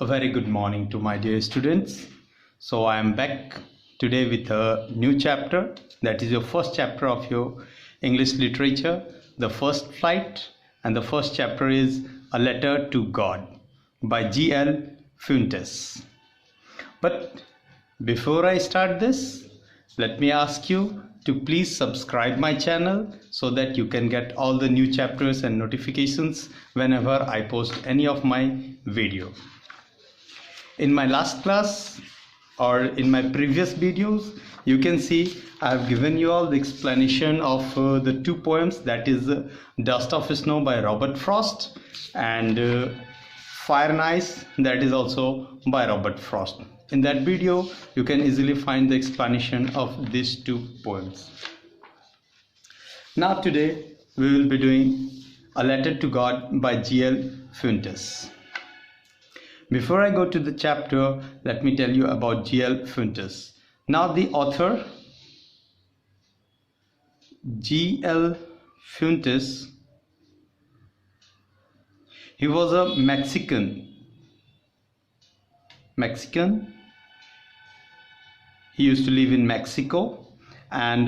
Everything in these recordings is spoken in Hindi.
A very good morning to my dear students. So I am back today with a new chapter. That is your first chapter of your English literature, the first flight, and the first chapter is A Letter to God by G.L. Fuentes. But before I start this, let me ask you to please subscribe my channel so that you can get all the new chapters and notifications whenever I post any of my video. In my last class or in my previous videos, you can see I have given you all the explanation of the two poems, that is Dust of Snow by Robert Frost and Fire and Ice, that is also by Robert Frost. In that video, you can easily find the explanation of these two poems. Now today, we will be doing A Letter to God by G.L. Fuentes. Before I go to the chapter, let me tell you about G.L. Fuentes. Now the author, G.L. Fuentes, he was a Mexican. He used to live in Mexico, and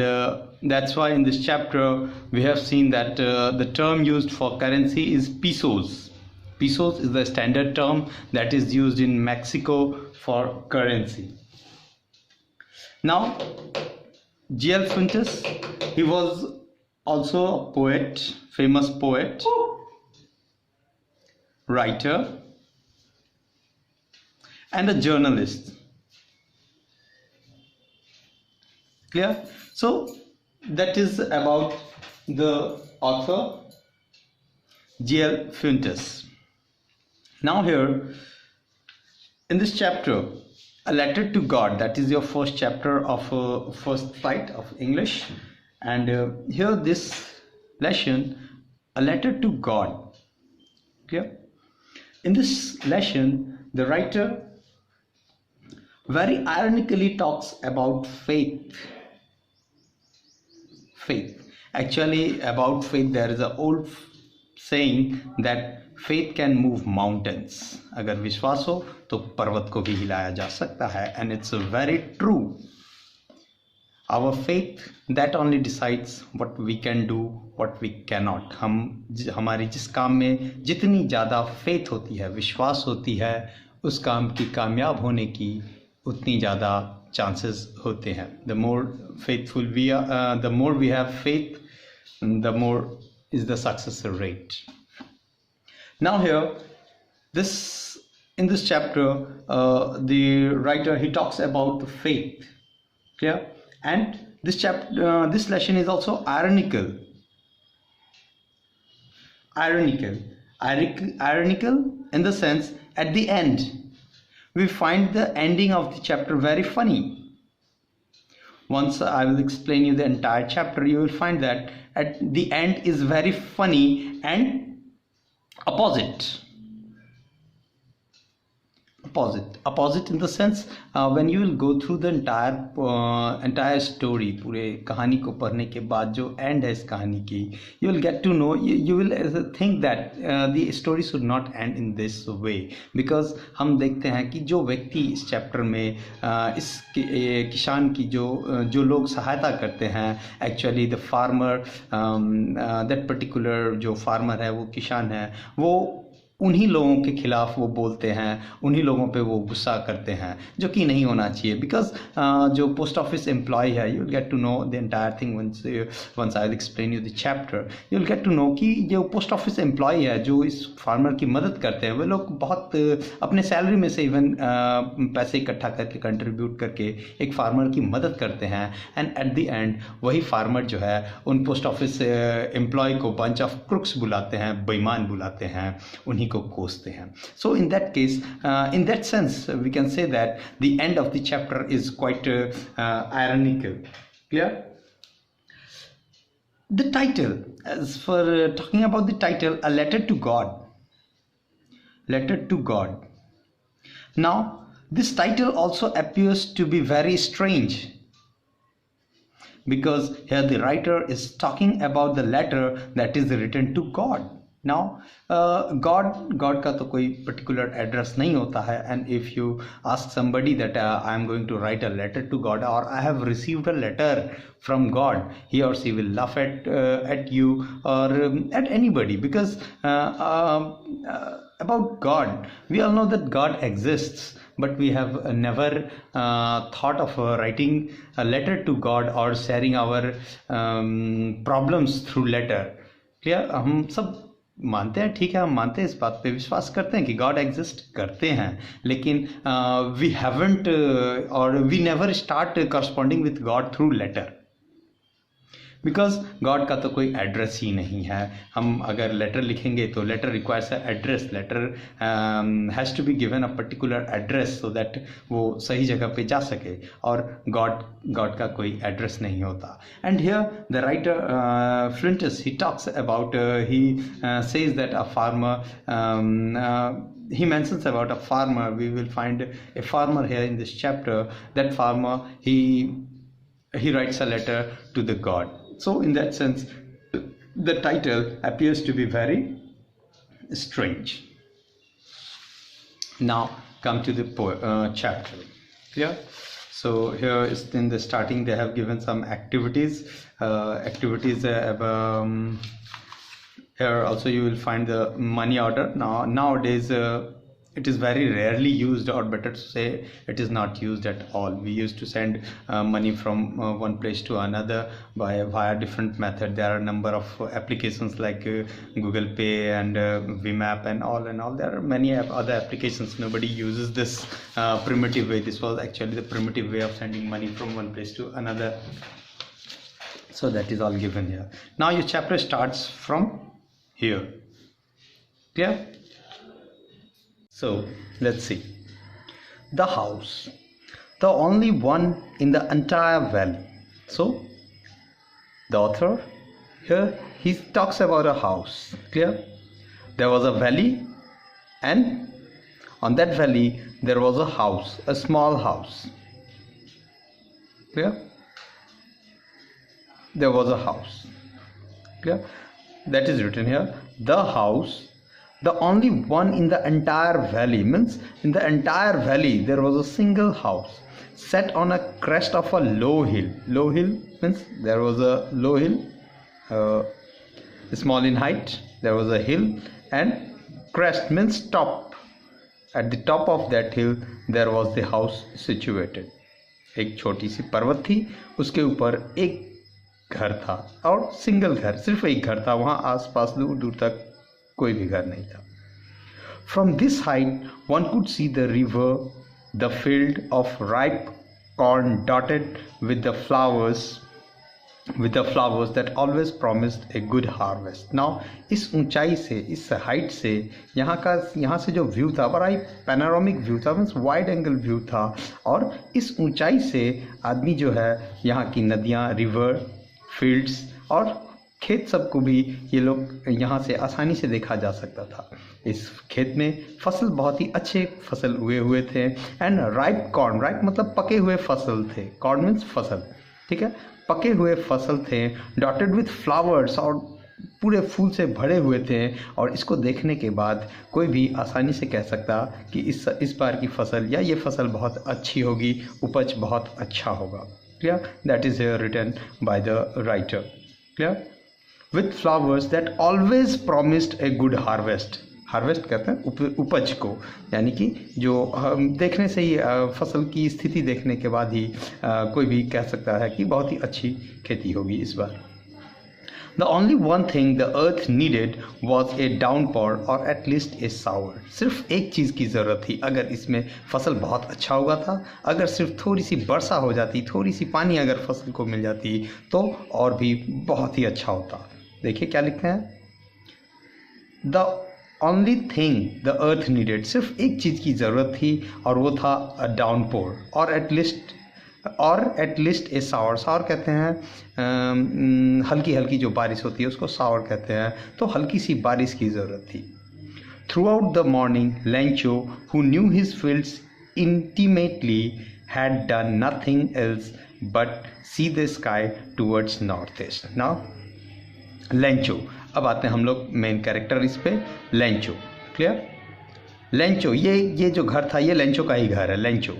that's why in this chapter we have seen that the term used for currency is pesos. Pesos is the standard term that is used in Mexico for currency. Now, G.L. Fuentes, he was also a poet, famous poet, writer, and a journalist. Clear? So, that is about the author, G.L. Fuentes. Now here, in this chapter, A Letter to God, that is your first chapter of first flight of English. And here this lesson, A Letter to God. Okay? In this lesson, the writer very ironically talks about faith. Actually, about faith, there is an old saying that faith can move mountains. अगर विश्वास हो तो पर्वत को भी हिलाया जा सकता है, and it's very true. Our faith that only decides what we can do, what we cannot. हमारी जिस काम में जितनी ज़्यादा faith होती है, विश्वास होती है, उस काम की कामयाब होने की उतनी ज़्यादा chances होते हैं. The more faithful we are, the more we have faith, the more is the success rate. Now here, in this chapter, the writer, he talks about faith. Clear? And this chapter, this lesson is also ironical. Ironical in the sense, at the end, we find the ending of the chapter very funny. Once I will explain you the entire chapter, you will find that at the end is very funny and opposite in the sense, when you will go through the entire story, पूरे कहानी को पढ़ने के बाद जो end है इस कहानी की, you will get to know, you will think that the story should not end in this way, because हम देखते हैं कि जो व्यक्ति इस चैप्टर में इस किसान की जो लोग सहायता करते हैं, actually the farmer, that particular जो farmer है वो किसान है, वो उन्हीं लोगों के खिलाफ वो बोलते हैं, उन्हीं लोगों पे वो गुस्सा करते हैं, जो कि नहीं होना चाहिए. बिकॉज जो पोस्ट ऑफिस एम्प्लॉय है, you will get to know the entire thing once I will explain you the chapter. You will get to know कि जो पोस्ट ऑफिस एम्प्लॉय है, जो इस फार्मर की मदद करते हैं, वे लोग बहुत अपने सैलरी में से इवन पैसे इकट्ठा करके कंट्रीब्यूट करके एक फार्मर की मदद करते हैं. एंड एट द एंड वही फार्मर जो है उन पोस्ट ऑफिस एम्प्लॉय को बंच ऑफ क्रुक्स बुलाते हैं, बेईमान बुलाते हैं, उन्हीं को कोसते हैं. So in that case, in that sense, we can say that the end of the chapter is quite ironical. Clear? The title, as for talking about the title, A Letter to God. Letter to God. Now, this title also appears to be very strange, because here the writer is talking about the letter that is written to God. Now God का तो कोई पर्टिकुलर एड्रेस नहीं होता है, and if you ask somebody that I am going to write a letter to God और I have received a letter from God, he or she will laugh at you or at anybody, because about God, we all know that God exists, but we have never thought of writing a letter to God or sharing our problems through letter. clear? हम सब मानते हैं, ठीक है, हम मानते हैं, इस बात पे विश्वास करते हैं कि गॉड एग्जिस्ट करते हैं, लेकिन वी हैवंट और we never start corresponding with God through letter, because God का तो कोई एड्रेस ही नहीं है. हम अगर लेटर लिखेंगे तो letter requires a address, letter has to be given a particular address so that वो सही जगह पे जा सके, और गॉड का कोई एड्रेस नहीं होता. And here the writer Fuentes he talks about, he says that a farmer, he mentions about a farmer. We will find a farmer here in this chapter. That farmer, he writes a letter to the God. So in that sense, the title appears to be very strange. Now come to the chapter. Clear? So here is in the starting they have given some activities. Here also you will find the money order. Nowadays it is very rarely used, or better to say it is not used at all. We used to send money from one place to another via different method. There are a number of applications like Google Pay and VMAP and all. There are many other applications. Nobody uses this primitive way. This was actually the primitive way of sending money from one place to another. So that is all given here. Now your chapter starts from here. Clear? So let's see. The house, the only one in the entire valley. So the author here, he talks about a house. Clear? There was a valley, and on that valley there was a house, a small house. Clear? There was a house. Clear? That is written here. The house, the only one in the entire valley, means in the entire valley there was a single house set on a crest of a low hill. Low hill means there was a low hill, small in height, there was a hill, and crest means top. At the top of that hill there was the house situated. एक छोटी सी पर्वत थी, उसके ऊपर एक घर था, और सिंगल घर, सिर्फ एक घर था. वहाँ आसपास दूर दूर तक कोई भी घर नहीं था. From this height one could see the river, the field of ripe corn dotted with the flowers that always promised a good harvest. Now इस ऊंचाई से, इस हाइट से यहाँ से जो व्यू था बड़ा ही पैनोरामिक व्यू था, मीन्स वाइड एंगल व्यू था, और इस ऊंचाई से आदमी जो है यहाँ की नदियाँ, रिवर, फील्ड्स और खेत सबको भी ये लोग यहाँ से आसानी से देखा जा सकता था. इस खेत में फसल, बहुत ही अच्छे फसल उगे हुए थे. एंड राइप कॉर्न, राइप मतलब पके हुए फसल थे, कॉर्न मीन्स फसल, ठीक है, पके हुए फसल थे. डॉटेड विथ फ्लावर्स, और पूरे फूल से भरे हुए थे. और इसको देखने के बाद कोई भी आसानी से कह सकता कि इस बार की फसल या ये फसल बहुत अच्छी होगी, उपज बहुत अच्छा होगा. Clear? That is written by the writer. Clear? with flowers that always promised a good harvest. Harvest कहते हैं उपज को, यानी कि जो देखने से ही फसल की स्थिति देखने के बाद ही कोई भी कह सकता है कि बहुत ही अच्छी खेती होगी इस बार. The only one thing the earth needed was a downpour or at least a shower. सिर्फ एक चीज़ की ज़रूरत थी. अगर इसमें फसल बहुत अच्छा हुआ था, अगर सिर्फ थोड़ी सी वर्षा हो जाती, थोड़ी सी पानी अगर फसल को मिल जाती, तो और भी बहुत ही अच्छा होता. देखिए क्या लिखा है. The only thing the earth needed, सिर्फ एक चीज़ की ज़रूरत थी, और वो था अ डाउनपोर और एटलीस्ट ए सावर. सावर कहते हैं हल्की हल्की जो बारिश होती है उसको सावर कहते हैं. तो हल्की सी बारिश की ज़रूरत थी. Through out the morning Lencho, who knew his fields intimately, had done nothing else but see the sky towards northeast. Now Lencho, अब आते हैं हम लोग मेन कैरेक्टर इस पे, लेंचो। क्लियर? लेंचो, ये जो घर था ये लेंचो का ही घर है। Lencho,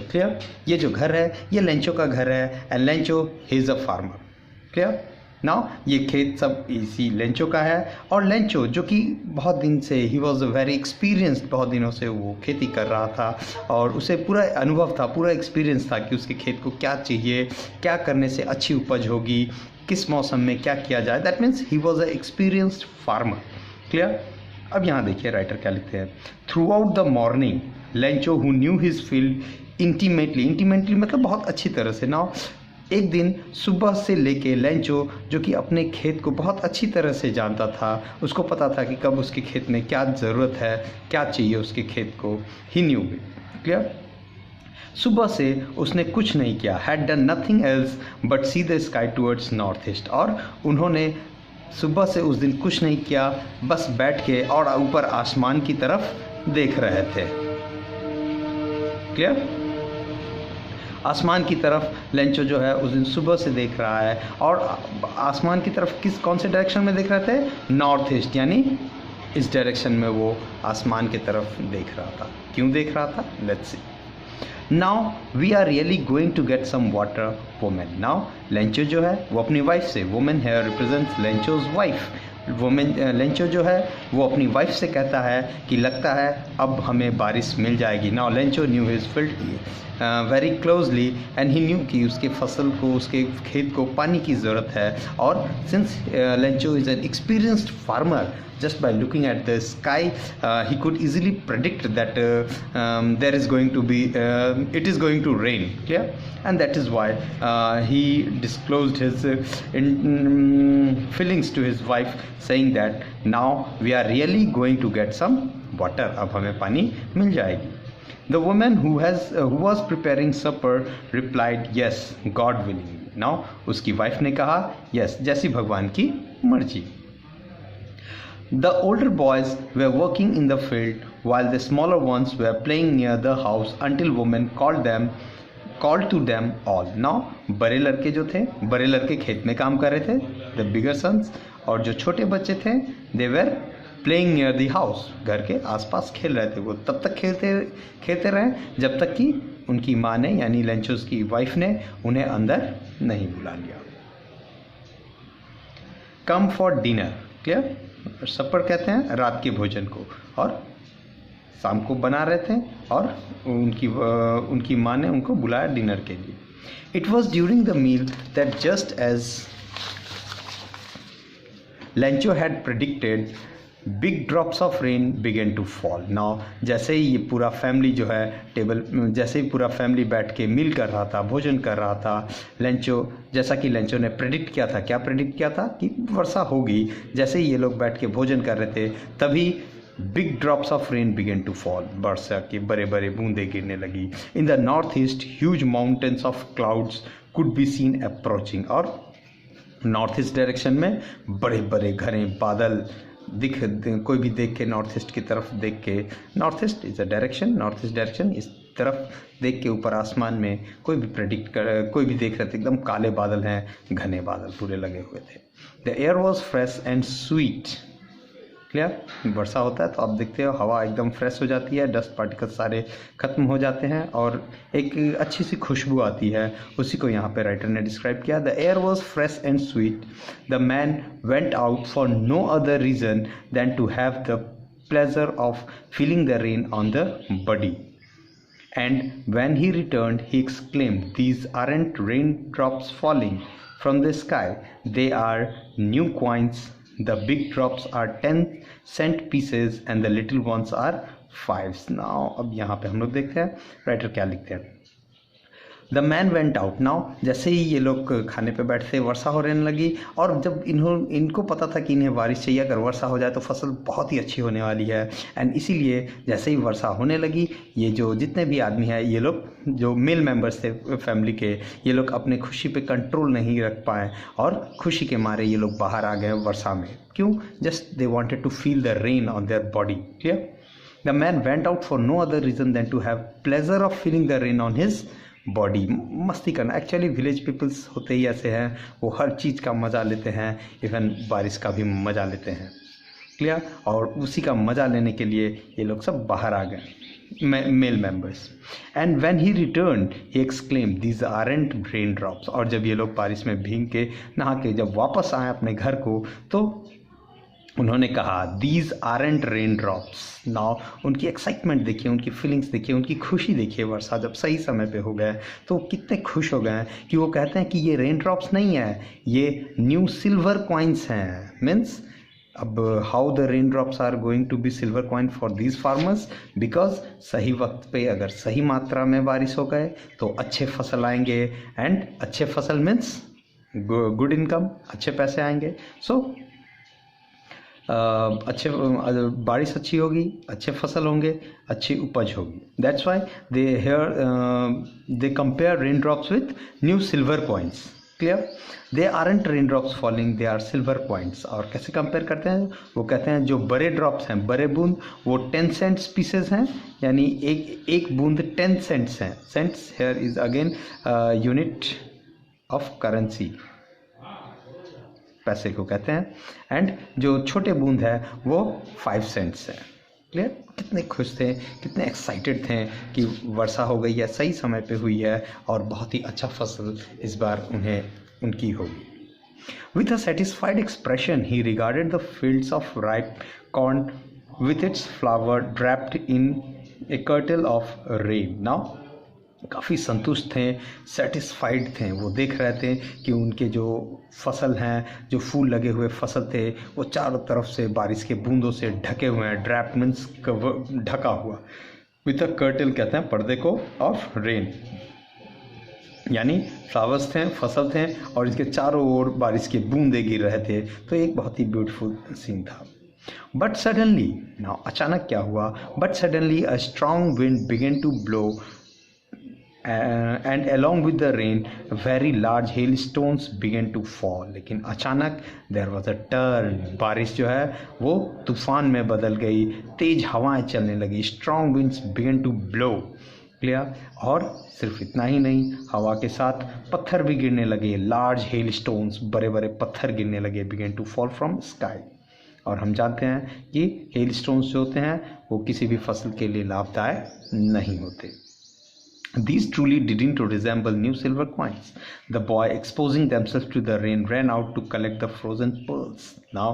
clear? ये जो घर है ये लेंचो का घर है, and Lencho he is a farmer. Clear? Now ये खेत सब इसी लेंचो का है, और लेंचो जो कि बहुत दिन से ही वॉज वेरी एक्सपीरियंस्ड, बहुत दिनों से वो खेती कर रहा था और उसे पूरा अनुभव था, पूरा एक्सपीरियंस था कि उसके खेत को क्या चाहिए, क्या करने से अच्छी उपज होगी, किस मौसम में क्या किया जाए। That means he was a experienced farmer. Clear? अब यहाँ देखिए राइटर क्या लिखते हैं, through out the morning Lencho who knew his field intimately मतलब बहुत अच्छी तरह से। नाउ एक दिन सुबह से लेके लेंचो जो कि अपने खेत को बहुत अच्छी तरह से जानता था, उसको पता था कि कब उसके खेत में क्या ज़रूरत है, क्या चाहिए उसके खेत को, ही न्यू। क्लियर? सुबह से उसने कुछ नहीं किया, had done nothing else but see the sky towards north east, और उन्होंने सुबह से उस दिन कुछ नहीं किया, बस बैठ के और ऊपर आसमान की तरफ देख रहे थे। क्लियर? आसमान की तरफ लेंचो जो है उस दिन सुबह से देख रहा है, और आसमान की तरफ कौन से डायरेक्शन में देख रहे थे? नॉर्थ ईस्ट, यानी इस डायरेक्शन में वो आसमान की तरफ देख रहा था। क्यों देख रहा था? Let's see. Now we are really going to get some water women. Now Lencho जो है वो अपनी वाइफ से, women here represents Lencho's wife, women Lencho जो है वो अपनी वाइफ से कहता है कि लगता है अब हमें बारिश मिल जाएगी। Now Lencho new his field very closely and he new कि उसके फसल को, उसके खेत को पानी की ज़रूरत है, और since Lencho is an experienced farmer, just by looking at the sky he could easily predict that there is going to be it is going to rain. Clear? And that is why he disclosed his feelings to his wife, saying that now we are really going to get some water, अब हमें पानी मिल जाएगी. The woman who was preparing supper replied, yes, God willing. Now उसकी वाइफ ने कहा yes, जैसी भगवान की मर्जी. The older boys were working in the field while the smaller ones were playing near the house until women called to them all. Now बड़े लड़के जो थे, बड़े लड़के खेत में काम कर रहे थे, the bigger sons, और जो छोटे बच्चे थे they were playing near the house, घर के आसपास खेल रहे थे. वो तब तक खेलते रहे जब तक कि उनकी माँ ने, यानी लेंचोस की वाइफ ने उन्हें अंदर नहीं बुला लिया. Come for dinner. क्लियर? सपर कहते हैं रात के भोजन को, और शाम को बना रहे थे और उनकी माँ ने उनको बुलाया डिनर के लिए. It was during the meal that just as Lencho had predicted big drops of rain began to fall. Now जैसे ही ये पूरा फैमिली जो है जैसे ही पूरा फैमिली बैठ के मील कर रहा था, भोजन कर रहा था, जैसा कि लेंचो ने प्रेडिक्ट किया था. क्या प्रेडिक्ट किया था? कि वर्षा होगी. जैसे ही ये लोग बैठ के भोजन कर रहे थे तभी big drops of rain began to fall, वर्षा की बड़े बड़े बूंदें गिरने लगी. In the north east huge mountains of clouds could be seen approaching. और नॉर्थ ईस्ट डायरेक्शन में बड़े बड़े घने बादल कोई भी देख के नॉर्थ ईस्ट की तरफ देख के, north east is a direction, north east direction, इस तरफ देख के ऊपर आसमान में कोई भी देख रहे थे, एकदम काले बादल हैं, घने बादल पूरे लगे हुए थे. The air was fresh and sweet. Clear? वर्षा होता है तो आप देखते हो हवा एकदम फ्रेश हो जाती है, डस्ट पार्टिकल सारे ख़त्म हो जाते हैं और एक अच्छी सी खुशबू आती है. उसी को यहाँ पे राइटर ने डिस्क्राइब किया. The air was fresh and sweet. The man went out for no other reason than to have the pleasure of feeling the rain on the body. And when he returned, he exclaimed, "These aren't raindrops falling from the sky. They are new coins. The big drops are 10-cent pieces and the little ones are 5s." Now, अब यहाँ पे हम लोग देखते हैं राइटर क्या लिखते हैं. The man went out. Now जैसे ही ये लोग खाने पे बैठते वर्षा होने लगी, और जब इनको पता था कि इन्हें बारिश चाहिए, अगर वर्षा हो जाए तो फसल बहुत ही अच्छी होने वाली है. एंड इसीलिए जैसे ही वर्षा होने लगी, ये जो जितने भी आदमी हैं, ये लोग जो मेल मेंबर्स थे फैमिली के, ये लोग अपने खुशी पे कंट्रोल नहीं रख पाए और खुशी के मारे ये लोग बाहर आ गए वर्षा में. क्यों? Just they wanted to feel the rain on their body. Clear? The man went out for no other reason than to have pleasure of feeling the rain on his body, मस्ती करना। एक्चुअली विलेज पीपल्स होते ही ऐसे हैं, वो हर चीज़ का मज़ा लेते हैं, इवन बारिश का भी मज़ा लेते हैं। क्लियर? और उसी का मज़ा लेने के लिए ये लोग सब बाहर आ गए, male members. And when he return he exclaim these aren't rain drops. और जब ये लोग बारिश में भीग के नहा के जब वापस आए अपने घर को, तो उन्होंने कहा these aren't rain drops. Now उनकी एक्साइटमेंट देखिए, उनकी फीलिंग्स देखिए, उनकी खुशी देखिए। वर्षा जब सही समय पे हो गए तो कितने खुश हो गए कि वो कहते हैं कि ये रेन ड्रॉप्स नहीं है, ये न्यू सिल्वर कॉइन्स हैं। मीन्स अब how the rain drops are going to be silver coin for these farmers, because सही वक्त पे अगर सही मात्रा में बारिश हो गए तो अच्छे फसल आएंगे। एंड अच्छे फसल मीन्स गुड इनकम, अच्छे पैसे आएंगे। सो अच्छे बारिश अच्छी होगी, अच्छे फसल होंगे, अच्छी उपज होगी। That's why they compare rain drops with new silver coins. Clear? They aren't rain drops falling, they are silver coins. और कैसे कंपेयर करते हैं? वो कहते हैं जो बड़े ड्रॉप्स हैं, बड़े बूंद, वो 10 सेंट्स पीसेस हैं, यानी एक बूंद 10 सेंट्स हैं। Cents here is again unit of currency, पैसे को कहते हैं। एंड जो छोटे बूंद है वो 5 सेंट्स है। क्लियर? कितने खुश थे, कितने एक्साइटेड थे कि वर्षा हो गई है, सही समय पे हुई है और बहुत ही अच्छा फसल इस बार उनकी होगी। With a satisfied expression, he regarded the fields of ripe corn with its flower draped in a kirtle of rain. Now, काफ़ी संतुष्ट थे, सेटिस्फाइड थे। वो देख रहे थे कि उनके जो फसल हैं, जो फूल लगे हुए फसल थे, वो चारों तरफ से बारिश के बूंदों से ढके हुए हैं। ड्रैप मीन्स ढका हुआ, विथ अ कर्टल कहते हैं पर्दे को, ऑफ रेन, यानी फ्लावर्स थे, फसल थे और इसके चारों ओर बारिश के बूंदे गिर रहे थे। तो एक बहुत ही ब्यूटीफुल सीन था। बट सडनली, नाउ अचानक क्या हुआ? But suddenly a strong wind began to blow and along with the rain very large hailstones began to fall. लेकिन अचानक there was a turn, बारिश जो है वो तूफान में बदल गई, तेज हवाएं चलने लगी। strong winds began to blow. Clear? और सिर्फ इतना ही नहीं, हवा के साथ पत्थर भी गिरने लगे। large hailstones, बड़े बड़े पत्थर गिरने लगे, began to fall from sky. और हम जानते हैं कि hailstones जो होते हैं वो किसी भी फसल के लिए लाभदायक नहीं होते। These truly didn't resemble new silver coins. The boy, exposing themselves to the rain, ran out to collect the frozen pearls. Now,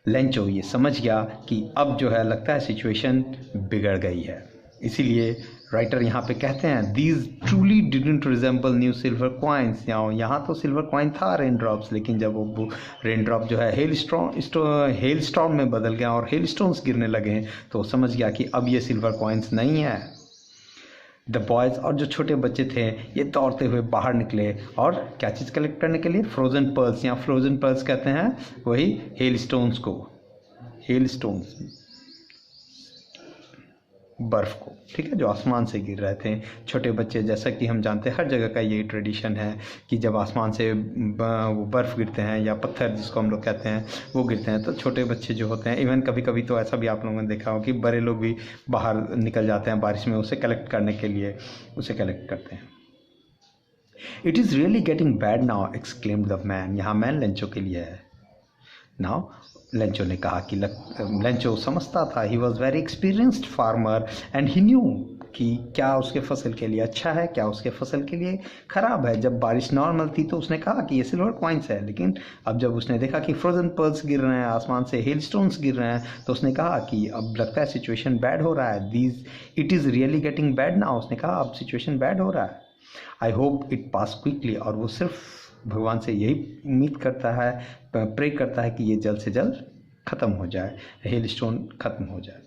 Lencho ये समझ गया कि अब जो है लगता है सिचुएशन बिगड़ गई है। इसीलिए राइटर यहाँ पे कहते हैं These truly didn't resemble new silver coins. यहाँ तो सिल्वर कॉइन था रेन ड्रॉप्स, लेकिन जब वो रेन ड्रॉप जो है हेल स्टॉर्म में बदल गया और हेल स्टोन्स गिरने लगे, तो समझ गया कि अब ये सिल्वर कॉइन्स नहीं है। द बॉयज़, और जो छोटे बच्चे थे, ये दौड़ते हुए बाहर निकले और क्या चीज़ कलेक्ट करने के लिए? Frozen pearls. यहाँ फ्रोज़न पर्ल्स कहते हैं वही हेल स्टोन्स को, हेल स्टोन्स, बर्फ़ को, ठीक है, जो आसमान से गिर रहे थे। छोटे बच्चे, जैसा कि हम जानते हैं हर जगह का यही ट्रेडिशन है कि जब आसमान से वो बर्फ़ गिरते हैं या पत्थर जिसको हम लोग कहते हैं वो गिरते हैं, तो छोटे बच्चे जो होते हैं, इवन कभी कभी तो ऐसा भी आप लोगों ने देखा हो कि बड़े लोग भी बाहर निकल जाते हैं बारिश में उसे कलेक्ट करने के लिए, उसे कलेक्ट करते हैं। It is really getting bad now, exclaimed the man. यहाँ मैन लेंचो के लिए है। नाउ लेंचो ने कहा कि लेंचो समझता था, he was very experienced farmer and he new कि क्या उसके फसल के लिए अच्छा है, क्या उसके फसल के लिए ख़राब है। जब बारिश नॉर्मल थी तो उसने कहा कि ये सिल्वर कॉइन्स है, लेकिन अब जब उसने देखा कि फ्रोजन पर्ल्स गिर रहे हैं, आसमान से हेल स्टोन्स गिर रहे हैं, तो उसने कहा कि अब लगता है सिचुएशन बैड हो रहा है। It is really getting bad now, उसने कहा अब सिचुएशन बैड हो रहा है। I hope it pass quickly, और वो सिर्फ भगवान से यही उम्मीद करता है, प्रे करता है कि ये जल्द से जल्द ख़त्म हो जाए, हेल स्टोन ख़त्म हो जाए।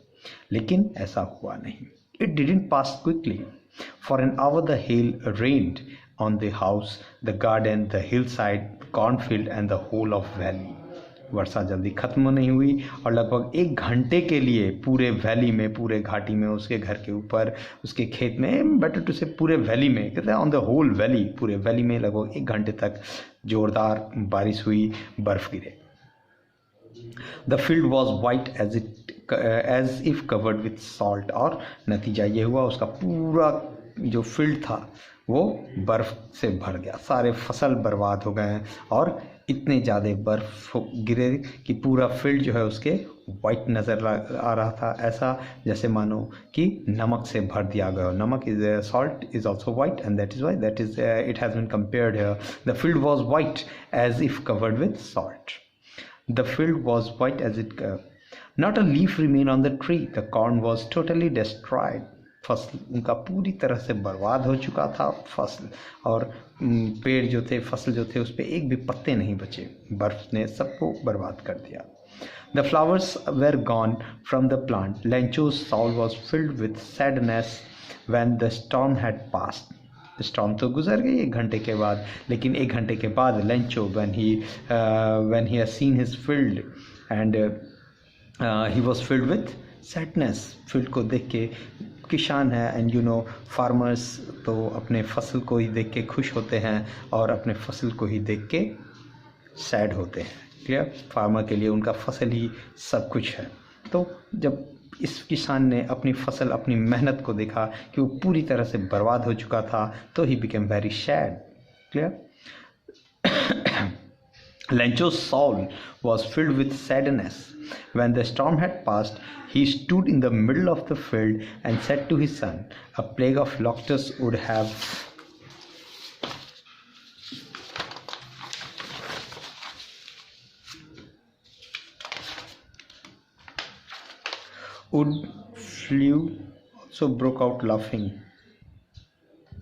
लेकिन ऐसा हुआ नहीं। It didn't pass quickly. For an hour the hail rained on the house, the garden, the hillside, cornfield and the whole of valley. वर्षा जल्दी ख़त्म नहीं हुई और लगभग 1 घंटे के लिए पूरे वैली में, पूरे घाटी में, उसके घर के ऊपर, उसके खेत में, बेटर टू से पूरे वैली में, कहते हैं ऑन द होल वैली, पूरे वैली में लगभग 1 घंटे तक जोरदार बारिश हुई, बर्फ़ गिरे। The field was white as if covered with salt, और नतीजा ये हुआ उसका पूरा जो फील्ड था वो बर्फ़ से भर गया, सारे फसल बर्बाद हो गए हैं और इतने ज़्यादा बर्फ़ गिरे कि पूरा फील्ड जो है उसके वाइट नज़र आ रहा था, ऐसा जैसे मानो कि नमक से भर दिया गया। नमक is salt is also white and that is why that is it has been compared here. The field was white as if covered with salt. The field was white as it not a leaf remain on the tree, the corn was totally destroyed. फसल उनका पूरी तरह से बर्बाद हो चुका था, फसल और पेड़ जो थे, फसल जो थे, उस पर एक भी पत्ते नहीं बचे, बर्फ ने सबको बर्बाद कर दिया। The flowers were gone from the plant, Lencho's soul was filled with sadness when the storm had passed. Storm तो गुजर गई 1 घंटे के बाद, लेकिन 1 घंटे के बाद Lencho when he has seen his field and he was filled with sadness. Field को देख के किसान है एंड यू नो फार्मर्स तो अपने फसल को ही देख के खुश होते हैं और अपने फसल को ही देख के सैड होते हैं। क्लियर? फार्मर के लिए उनका फसल ही सब कुछ है। तो जब इस किसान ने अपनी फसल, अपनी मेहनत को देखा कि वो पूरी तरह से बर्बाद हो चुका था, तो he became very sad. Clear? Lencho's soul was filled with sadness. When the storm had passed, he stood in the middle of the field and said to his son, "A plague of locusts would flew, so broke out laughing."